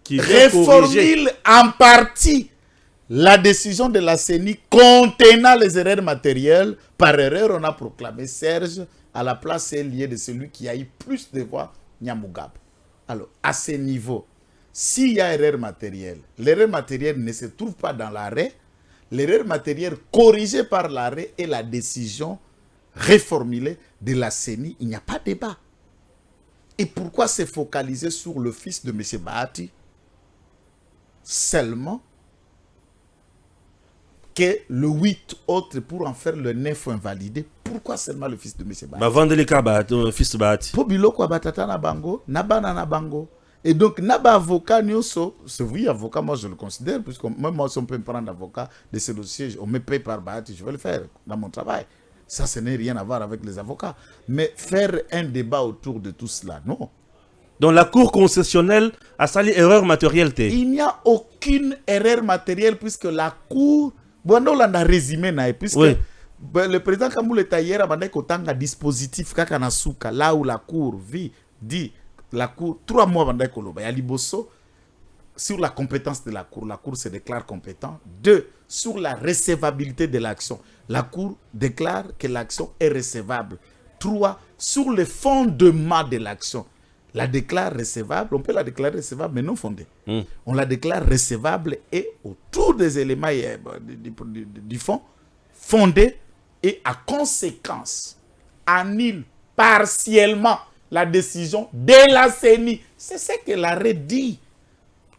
qui reformule en partie la décision de la CENI contenant les erreurs matérielles. Par erreur, on a proclamé Serge à la place liée de celui qui a eu plus de voix, Nyamugabo. Alors, à ce niveau, s'il y a erreur matérielle, l'erreur matérielle ne se trouve pas dans l'arrêt. L'erreur matérielle corrigée par l'arrêt et la décision réformulée de la CENI, il n'y a pas de débat. Et pourquoi se focaliser sur le fils de M. Bahati seulement que le 8 autres pour en faire le 9 invalidé? Pourquoi seulement le fils de M. Bahati? Vandelika, fils de Bahati. Po biloko batata na bango, nabana na bango. Et donc, naba avocat nyoso, c'est oui, avocat, moi je le considère, puisque même moi, si on peut me prendre avocat de ce dossier, on me paye par Bahati, je vais le faire dans mon travail. Ça, ce n'est rien à voir avec les avocats. Mais faire un débat autour de tout cela, non. Donc la Cour concessionnelle a sali erreur matérielle. Il n'y a aucune erreur matérielle puisque la Cour, bon, on l'a résumé, puisque oui. Le président Kamoule Tayer a demandé un dispositif Kakanasuka, là où la Cour dit, la Cour, 3 mois avant d'être il y a Liboso, sur la compétence de la Cour se déclare compétent. 2, sur la recevabilité de l'action. La Cour déclare que l'action est recevable. 3, sur le fondement de l'action. La déclare recevable, on peut la déclarer recevable, mais non fondée. On la déclare recevable et autour des éléments du fond, fondée et à conséquence, annule partiellement la décision de la CENI. C'est ce que l'arrêt dit.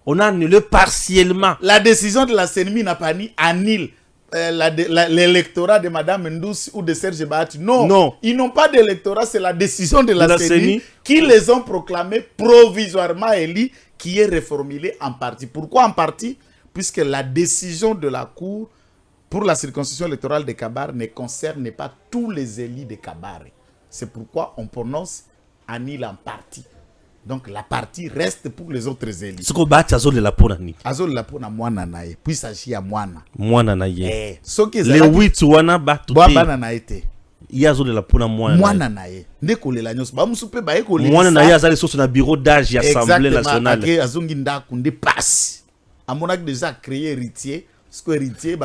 On a annulé partiellement. La décision de la CENI n'a pas annule l'électorat de Mme Ndouci ou de Serge Bahati. Non. Ils n'ont pas d'électorat, c'est la décision de la CENI qui les ont proclamés provisoirement élus, qui est reformulée en partie. Pourquoi en partie? puisque la décision de la Cour pour la circonscription électorale de Kabare ne concerne pas tous les élus de Kabare. C'est pourquoi on prononce annule en partie. Donc la partie reste pour les autres élus. Ce qu'on bat, c'est Azol de la Ponani. Azol la Pona Mwana nae, puis il s'agit à Mwana. Mwana naye. Les 8 wana battu. Bwana na été. Il y a Azol de la Pona Mwana. Mwana nae. Ndeko le la nyos. Ba musupe ba eko le. Mwana naye azali sur un bureau d'âge et assemblée nationale. Exactement. Azongi ndaku nde passe. Amonak déjà créé héritier.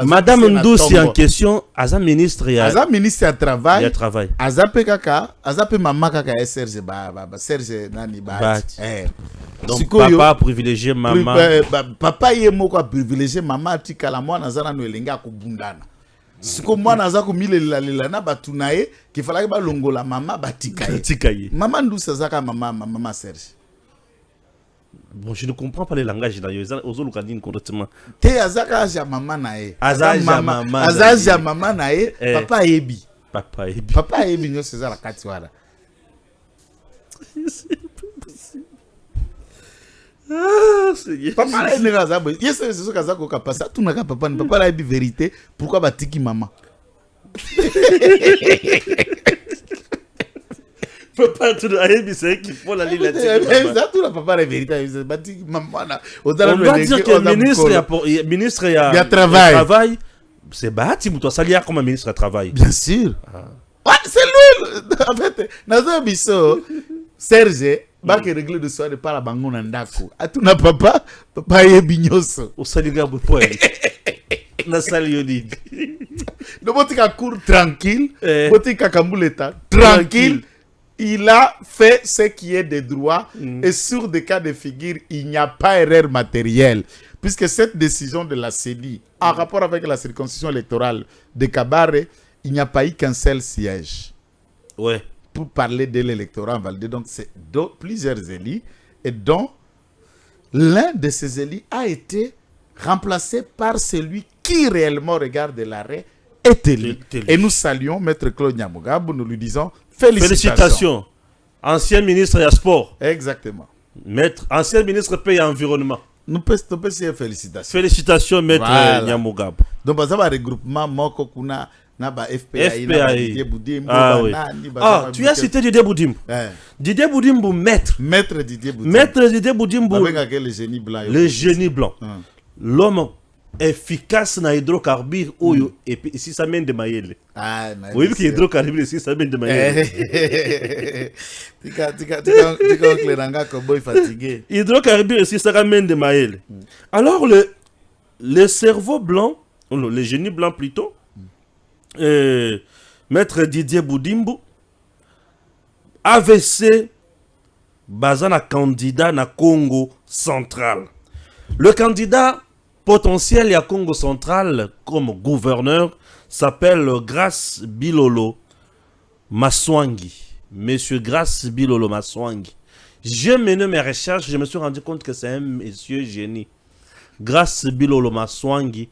Madame Ndoussi en question, Azam ministre ya. Azam ministre ya travail. Ya travail. Azape kaka, Azape mama kaka Serge Serge nani ba. Donc papa privilégié maman. Papa ye moko privilégié maman tikala mwana zana no elenga ko bundana. Siko mwana aza ko milela na batunaye ki fallait ba longola mama batikaye. Tikaye. Maman Ndoussi azaka mama Serge. Bon, je ne comprends pas les langages d'ailleurs. Aux autres, on correctement. Te azaka ja mama nae. Azaja mama. Azaja mama nae. Papa ebi. Papa ebi. Papa ebi nyo César la katiwara. Ah, c'est papa la ene kaza bo. Yes, c'est ce kaza ko kapasa. Tu n'as papa, papa la ebi vérité. Pourquoi batiki maman? Papa tu as aimé c'est qu'il faut la lire ça tout la papa la vérité batiki maman na. On doit dire que le ministre il y a travail. C'est bâti pour toi ça lié comme un ministre de travail. Bien sûr. Ouais, c'est lui en fait. Nazo biso Serge ba ke régler de soir de par la bango na ndako. Atuna papa yebi nyoso. O saliga bo poe. Na sali yodi. No botika cour tranquille, botika kambuleta tranquille. Il a fait ce qui est des droits et sur des cas de figure, il n'y a pas erreur matérielle. Puisque cette décision de la CENI, en rapport avec la circonscription électorale de Kabare, il n'y a pas eu qu'un seul siège. Ouais. Pour parler de l'électorat validé. Donc, c'est plusieurs élus et dont l'un de ces élus a été remplacé par celui qui réellement regarde l'arrêt est élu. Et nous saluons Maître Claude Nyamugabo, nous lui disons félicitations. Ancien ministre des Sports. Exactement. Maître, ancien ministre paix et environnement. Nous pouvons félicitations. Félicitations, Maître Nyamugabo. Donc, ça va regroupement, Moko Kuna, Naba FPAI. Ah oui. Ah, tu as cité Didier Boudimbo. Didier Boudimbo, maître. Maître Didier Boudimbo. Maître Didier Boudimbo. Le génie blanc. Le génie blanc. L'homme efficace na hydrocarbure oyo et puis ici ça mène de maïle. Ah, oui, que hydrocarbure ici ça mène de maïle. Tika cleranga cowboy fatigué. Hydrocarbure ici ça mène de maïle. Alors le cerveau blanc, le génie blanc plutôt, Maître Didier Boudimbo AVC bazana candidat na Congo central. Le candidat potentiel à Congo central comme gouverneur s'appelle Grace Bilolo Maswangi. Monsieur Grace Bilolo Maswangi. J'ai mené mes recherches, je me suis rendu compte que c'est un monsieur génie. Grace Bilolo Maswangi,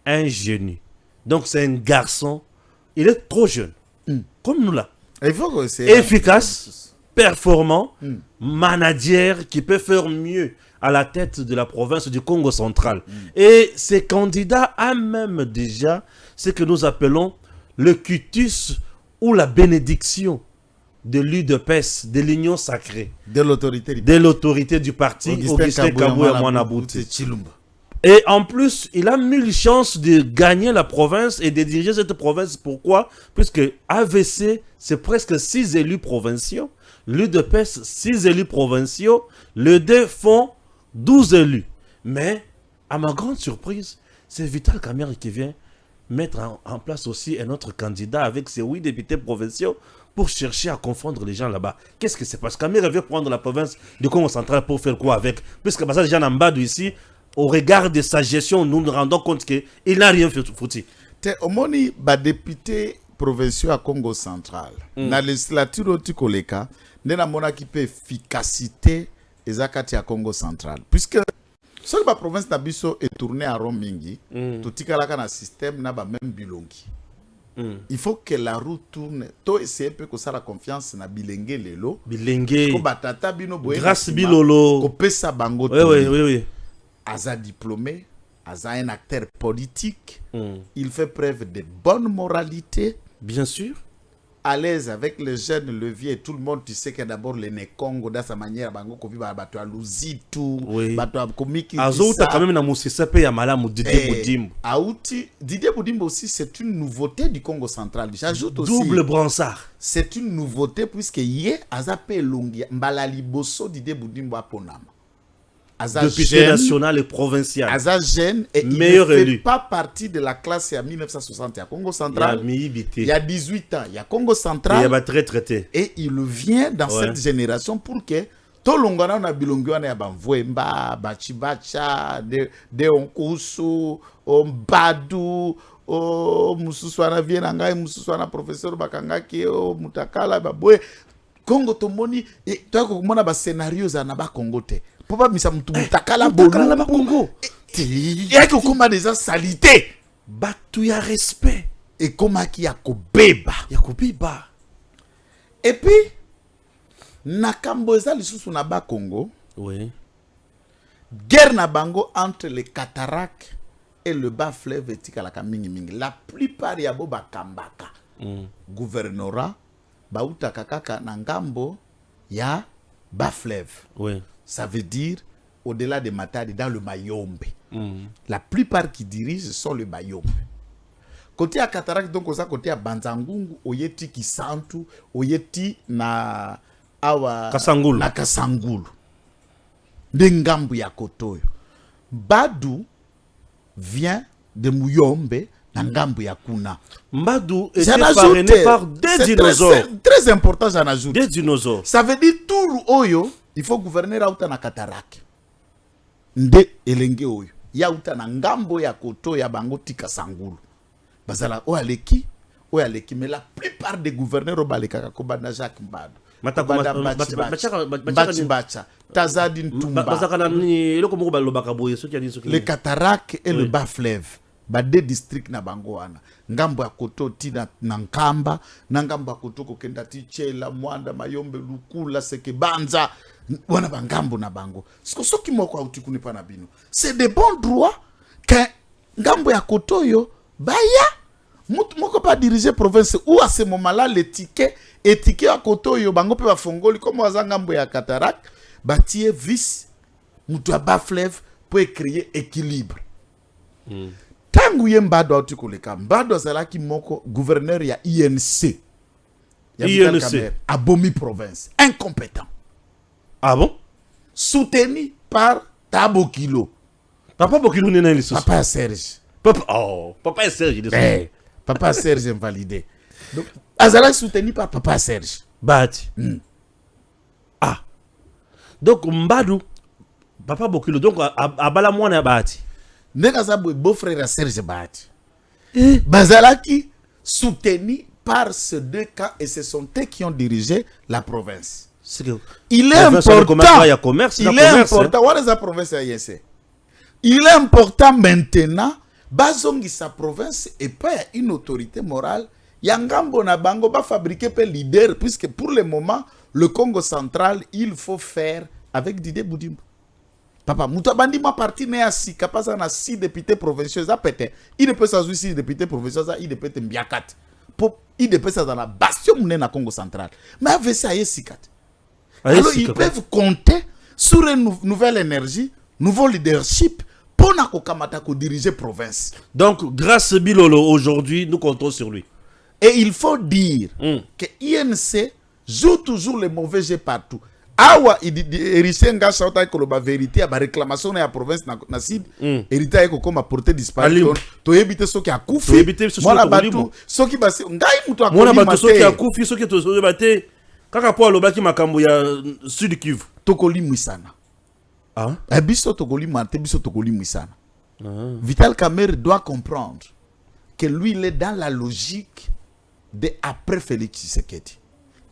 un génie. Donc c'est un garçon, il est trop jeune, comme nous là. Efficace, performant, manager qui peut faire mieux à la tête de la province du Congo central. Et ces candidats a même déjà ce que nous appelons le cutus ou la bénédiction de l'UDPS, de l'union sacrée. De l'autorité du parti Augustin Kabouya Mwanabouti. Et en plus, il a mille chances de gagner la province et de diriger cette province. Pourquoi? Puisque AVC, c'est presque 6 élus provinciaux. L'UDPS, 6 élus provinciaux. Le D font 12 élus. Mais, à ma grande surprise, c'est Vital Kamerhe qui vient mettre en place aussi un autre candidat avec ses 8 députés provinciaux pour chercher à confondre les gens là-bas. Qu'est-ce que c'est? Parce que Kamerhe veut prendre la province du Congo central pour faire quoi avec? Puisque les gens en bas d'ici, au regard de sa gestion, nous nous rendons compte qu'il n'a rien foutu. Au moni, député provinciaux à Congo central, dans la législature du Koleka, nous avons qui peut efficacité à Congo central. Puisque si la province d'Abisso est tournée à Romingi, tout le système n'a pas même bilongi. Il faut que la route tourne. Toi, c'est un peu que ça la confiance na bilingue lelo. Bilingue. Ko Grâce Bilolo. Ko pesa bango. Oui. Aza diplômé, Aza un acteur politique, il fait preuve de bonne moralité, Bien sûr. à l'aise avec les jeunes, le vieux et tout le monde. Tu sais que d'abord le Congo dans sa manière, bango kovi ba bato a luzitu, Oui. bato a komiki. Azouta quand même na Moussissa pe ya malamu Didier Boudimbo. Aouti, Didier Boudimbo aussi, c'est une nouveauté du Congo central. J'ajoute aussi. Double bransard. C'est une nouveauté puisque hier, Azape Lungia, Mbalali Bosso, Didier Boudimbo Aponama. Député national et provincial. Aza jeune et Meilleur il ne fait élu. pas partie de la classe en 1960 à Congo central. Il Il y a 18 ans, il y a Congo y central. a très traité. Et il vient dans Ouais. cette génération pour que tout le monde na bilongwana ya banvoemba, bachibacha, de onkusu, ombadu, o mususwana vienanga, mususwana professeur bakangaki, o mutakala babwe. Congo tomoni et toi komona ba scénarios za ba Congo te. Pourquoi misa mutakala Mutakala na ba Congo. Il y a que comment des salité. Batu ya respect. Et comment qui ya kobeba. Ya kobiba. Et puis nakambo eza lisusu na ba Congo. Oui. Guerre na bango entre les cataractes et le bas fleuve etikalaka mingi mingi. La plupart ya bo bakambaka. Gouvernorat bautaka kaka na ngambo ya bas fleuve. Oui. Ça veut dire au-delà de Matadi dans le Mayombe. La plupart qui dirigent sont le Mayombe. Côté à cataracte donc oza côté à Banzangungu, oyeti Kisantu, oyeti na awa Kasangulu. na Kasangulu. Ndengambu ya Kotoyo. Badu vient de Muyombe na ngambu ya Kuna. Mbadou était J'en ajoute, parrainé par des c'est dinosaures. très important, j'en ajoute. Des dinosaures. Ça veut dire tout oyo, il faut gouverner auta na Katarak. Nde elenge oyo. Ya uta na ngambo ya Koto ya bango tika Sangulu. Bazala o aleki, mais la plupart des gouverneurs au baleka kobanda Jacques Mbado. Bachibacha, Tazadi Ntumba. Le Katarak et le bas fleuve. Ba deux districts na bango wana. Ngambo ya Koto tina na Nkamba, na ngambo ya Koto kokenda Tichela, Mwanda, Mayombe, Lukula, Seke Banza, wana bangambo na bango. Soki moko auti kunipa na bino. C'est de bons droits que ngambo ya Koto yo baya moko pas diriger province ou à ce moment-là le ticket à Koto yo bango pe ba fongoli comme waza ngambo ya Katarak, batie vice mutu ya bas fleuve pour créer équilibre. Tangu ye Mbado auti koleka, Mbado azalaki moko gouverneur ya INC. Ya Vital Kamerhe, Abomi province, incompétent. Ah bon? Soutenu par Tabo Kilo. Papa Bokilou n'est pas là. Papa Serge. Papa Serge. Papa Serge invalidé. Donc, azalaki soutenu par Papa Serge. Bati. Ah. Donc Mbadou, Papa Bokilou, donc abala mwana Bati. Ndeka beau-frère à Serge Bati. Bazalaki soutenu par ces deux camps et ce sont eux qui ont dirigé la province. Il est important. Il est important. What is la province à INC? Il est important maintenant. Bazongi sa province et pas une autorité morale. Yangambo na bango ba fabriquer pe leader puisque pour le moment le Congo central il faut faire avec Didier Boudimbo. Papa, mutabandi ma parti ne asi kapasa na 6 députés provinciaux za pété. Il ne peut s'ajouter 6 députés provinciaux za il peut être mbiakat. Pour il peut ça dans la bastion mune na Congo central. Mais avec ça yesikat. Alors ils peuvent compter sur une nouvelle énergie, nouveau leadership pour na kokamata ko diriger province. Donc grâce à Bilolo aujourd'hui, nous comptons sur lui. Et il faut dire que INC joue toujours le mauvais jeu partout. Awa héritier nga shauta ko ba vérité ba réclamation na province na sud héritier ko comme porter disparu to yebite soki akufi mona batu soki basi ngai mutu akoli mona batu soki akufi soki to soki bate kaka po alobaki makambo ya Sud Kivu tokoli mwisana biso tokoli mante biso tokoli mwisana. Vital Kamerhe doit comprendre que lui il est dans la logique de après Félix Tshisekedi.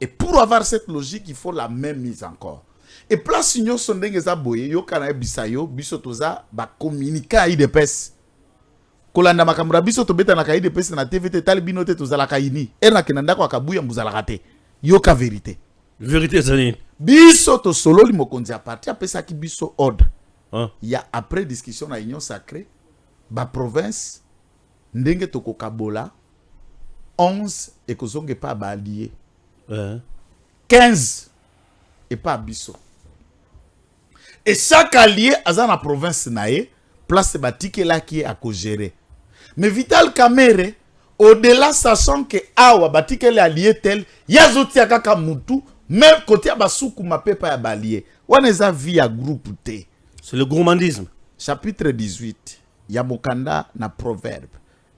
Et pour avoir cette logique, il faut la même mise encore. Et place union sondenge za boye yo kana bisayo biso toza ba communiquer à IDPS. Kolanda makamura biso to beta na ka IDPS na TVT talibino te tozala kaini. Ena kenanda kwa kabuya mbuzala kate. Yo ka vérité. Vérité zani. Biso to solo li mokonzi a parti apesa ki biso ordre. Il y a après discussion na union sacrée ba province ndenge tokokabola 11 et kozonge pas ba allié 15 et pas biso et chaque allié a dans la province nae place batike là qui est à gérer mais Vital Kamerhe au-delà sachant que awa batike les alliés tel yazotia kaka mutu même côté à basuku mapepa ya balié on les a via groupe T. C'est le gourmandisme. Chapitre 18 Yamokanda na proverbe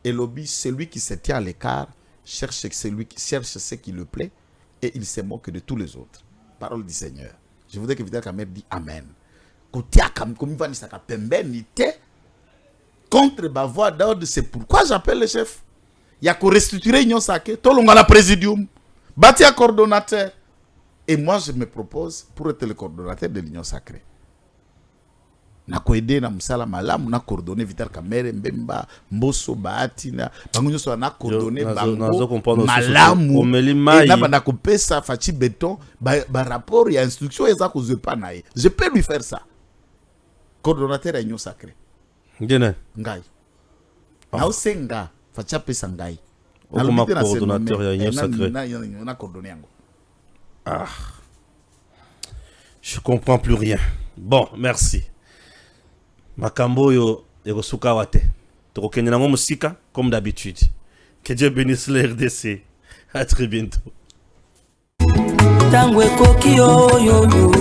et lobby celui qui se tient à l'écart cherche celui qui cherche ce qui le plaît et il se moque de tous les autres. Parole du Seigneur. Je voudrais que Vital Kamerhe dise amen. Côté à comme il va nisaka pembenité contre ma voix d'ordre, c'est pourquoi j'appelle le chef. Il y a qu'à restituer l'union sacrée, tout le monde a présidium, bâti un coordonnateur. Et moi, je me propose pour être le coordonnateur de l'union sacrée. Na koede na musala malamu na coordonner Vital Kamerhe Mbemba Mboso Bahati na bango so na coordonner bango malamu et na bana kopesa fachi béton ba rapport ya instruction eza ko zepa na ye. Je peux lui faire ça. Coordonnateur de l'union sacrée. Ngene ngai. Na osenga facha pesa ngai. Comment coordonnateur de l'union sacrée. Na coordonner yango. Ah, je comprends plus rien. Bon, merci. Makambo yo ekosuka wate. Tokokende nango musika comme d'habitude. Que Dieu bénisse le RDC. À très bientôt. Tango ekoki yo yo yo.